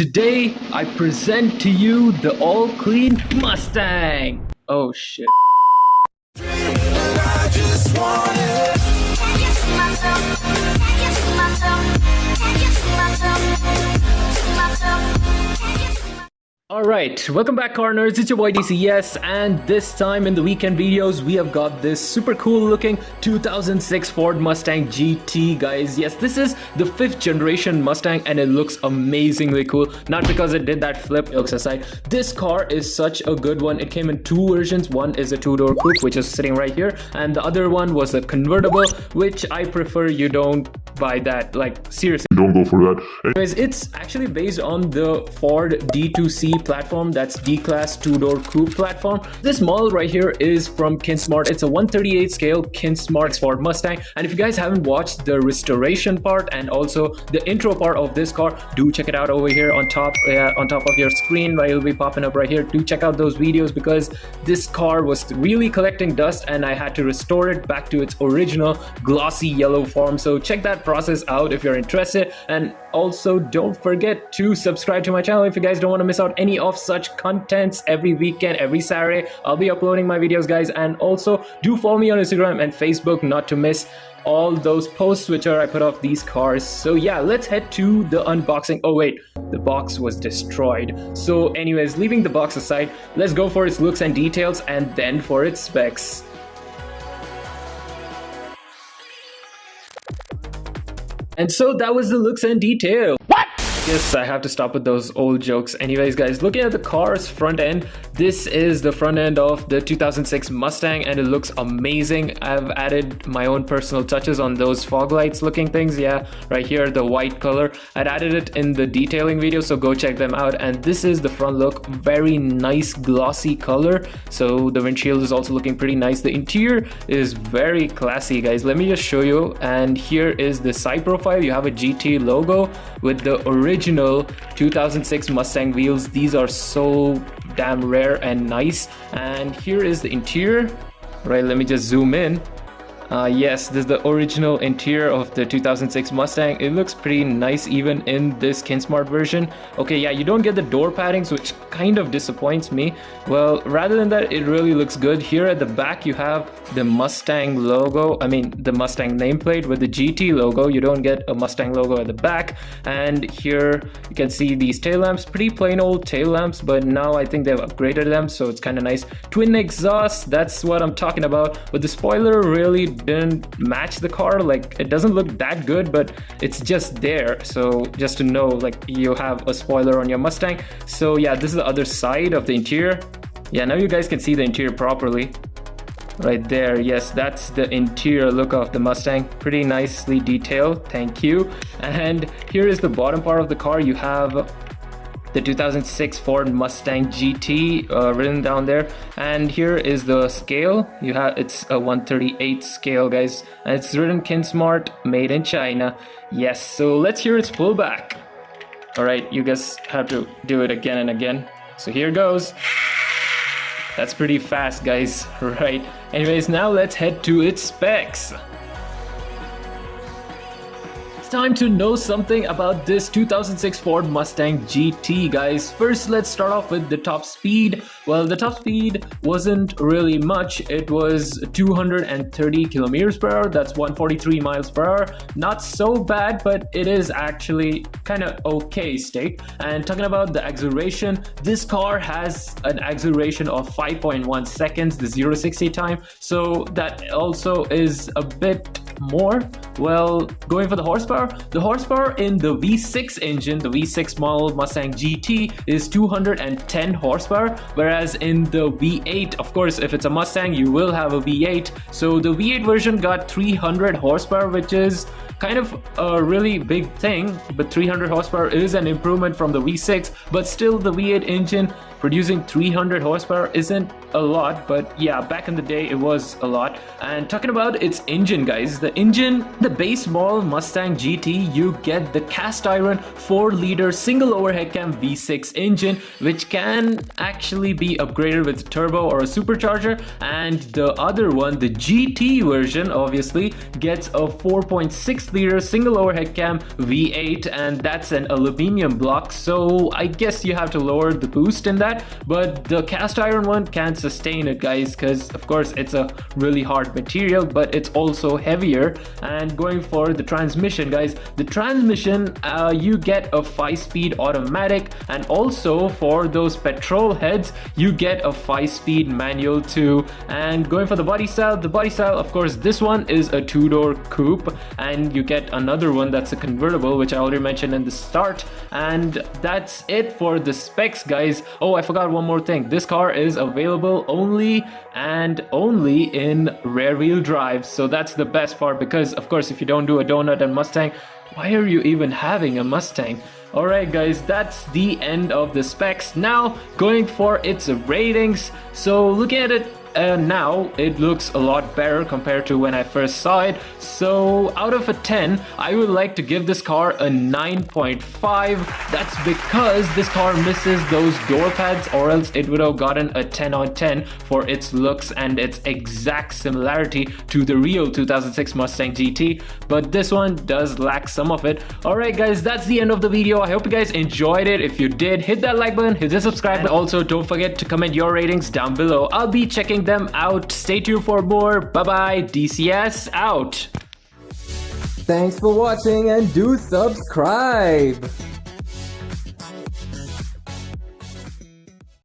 Today, I present to you the all-clean Mustang. Oh shit. Alright, welcome back car nerds, it's your boy DCS, and this time in the weekend videos we have got this super cool looking 2006 Ford Mustang GT, guys. Yes, this is the 5th generation Mustang and it looks amazingly cool. Not because it did that flip, jokes aside. This car is such a good one. It came in 2 versions. One is a 2-door coupe, which is sitting right here, and the other one was a convertible, which I prefer you don't buy that. Like, seriously, don't go for that. Anyways, it's actually based on the Ford D2C platform, that's D-Class 2-door coupe platform. This model right here is from Kinsmart. It's a 138 scale Kinsmart Ford Mustang, and if you guys haven't watched the restoration part and also the intro part of this car, do check it out over here on top of your screen, right? It'll be popping up right here. Do check out those videos because this car was really collecting dust and I had to restore it back to its original glossy yellow form. So check that process out if you're interested, and also don't forget to subscribe to my channel if you guys don't want to miss out any of such contents. Every weekend, every Saturday, I'll be uploading my videos, guys, and also do follow me on Instagram and Facebook not to miss all those posts which I put off these cars. So yeah, let's head to the unboxing. Oh wait, the box was destroyed. So anyways, leaving the box aside, let's go for its looks and details and then for its specs. And so that was the looks and detail. What? Yes, I have to stop with those old jokes. Anyways, guys, looking at the car's front end, this is the front end of the 2006 Mustang and it looks amazing. I've added my own personal touches on those fog lights looking things. Yeah, right here, the white color. I'd added it in the detailing video, so go check them out. And this is the front look, very nice glossy color. So the windshield is also looking pretty nice. The interior is very classy, guys. Let me just show you. And here is the side profile. You have a GT logo with the original 2006 Mustang wheels. These are so damn rare and nice. And here is the interior. Right, let me just zoom in. Yes, this is the original interior of the 2006 Mustang. It looks pretty nice even in this Kinsmart version. Okay, yeah, you don't get the door paddings, which kind of disappoints me. Well, rather than that, it really looks good. Here at the back, you have the Mustang logo. I mean, the Mustang nameplate with the GT logo. You don't get a Mustang logo at the back. And here you can see these tail lamps, pretty plain old tail lamps, but now I think they've upgraded them, so it's kind of nice. Twin exhaust, that's what I'm talking about. But the spoiler really didn't match the car. Like, it doesn't look that good, but it's just there. So just to know, like, you have a spoiler on your Mustang. So yeah, this is the other side of the interior. Yeah, now you guys can see the interior properly right there. Yes, that's the interior look of the Mustang, pretty nicely detailed, thank you. And here is the bottom part of the car. You have the 2006 Ford Mustang GT written down there, and here is the scale. You have, it's a 138 scale, guys, and it's written Kinsmart, made in China. Yes, so let's hear its pullback. All right, you guys have to do it again and again. So here goes. That's pretty fast, guys. Right. Anyways, now let's head to its specs. Time to know something about this 2006 Ford Mustang GT, guys. First, let's start off with the top speed. Well, the top speed wasn't really much. It was 230 kilometers per hour. That's 143 miles per hour. Not so bad, but it is actually kind of okay state. And talking about the acceleration, this car has an acceleration of 5.1 seconds, the 0-60 time. So that also is a bit more. Well, going for the horsepower in the V6 engine, the V6 model Mustang GT is 210 horsepower, whereas in the V8, of course, if it's a Mustang, you will have a V8. So the V8 version got 300 horsepower, which is kind of a really big thing, but 300 horsepower is an improvement from the V6, but still the V8 engine producing 300 horsepower isn't a lot, but yeah, back in the day it was a lot. And talking about its engine, guys, the engine, the base model Mustang GT, you get the cast iron 4-liter single overhead cam V6 engine, which can actually be upgraded with a turbo or a supercharger, and the other one, the GT version, obviously gets a 4.6 6-liter single overhead cam V8, and that's an aluminum block, so I guess you have to lower the boost in that, but the cast iron one can't sustain it, guys, because of course it's a really hard material, but it's also heavier. And going for the transmission, guys, the transmission, you get a 5-speed automatic, and also for those petrol heads you get a 5-speed manual too. And going for the body style, of course this one is a 2-door coupe, and you get another one that's a convertible, which I already mentioned in the start. And that's it for the specs, guys. Oh, I forgot one more thing. This car is available only in rear wheel drive, so that's the best part, because of course if you don't do a donut and Mustang, why are you even having a Mustang? Alright guys, that's the end of the specs. Now going for its ratings. So looking at it now, it looks a lot better compared to when I first saw it. So out of a 10, I would like to give this car a 9.5. That's because this car misses those door pads, or else it would have gotten a 10 on 10 for its looks and its exact similarity to the real 2006 Mustang GT, but this one does lack some of it. Alright guys, that's the end of the video. I hope you guys enjoyed it. If you did, hit that like button, hit the subscribe, and also don't forget to comment your ratings down below. I'll be checking them out. Stay tuned for more. Bye bye. DCS out. Thanks for watching and do subscribe.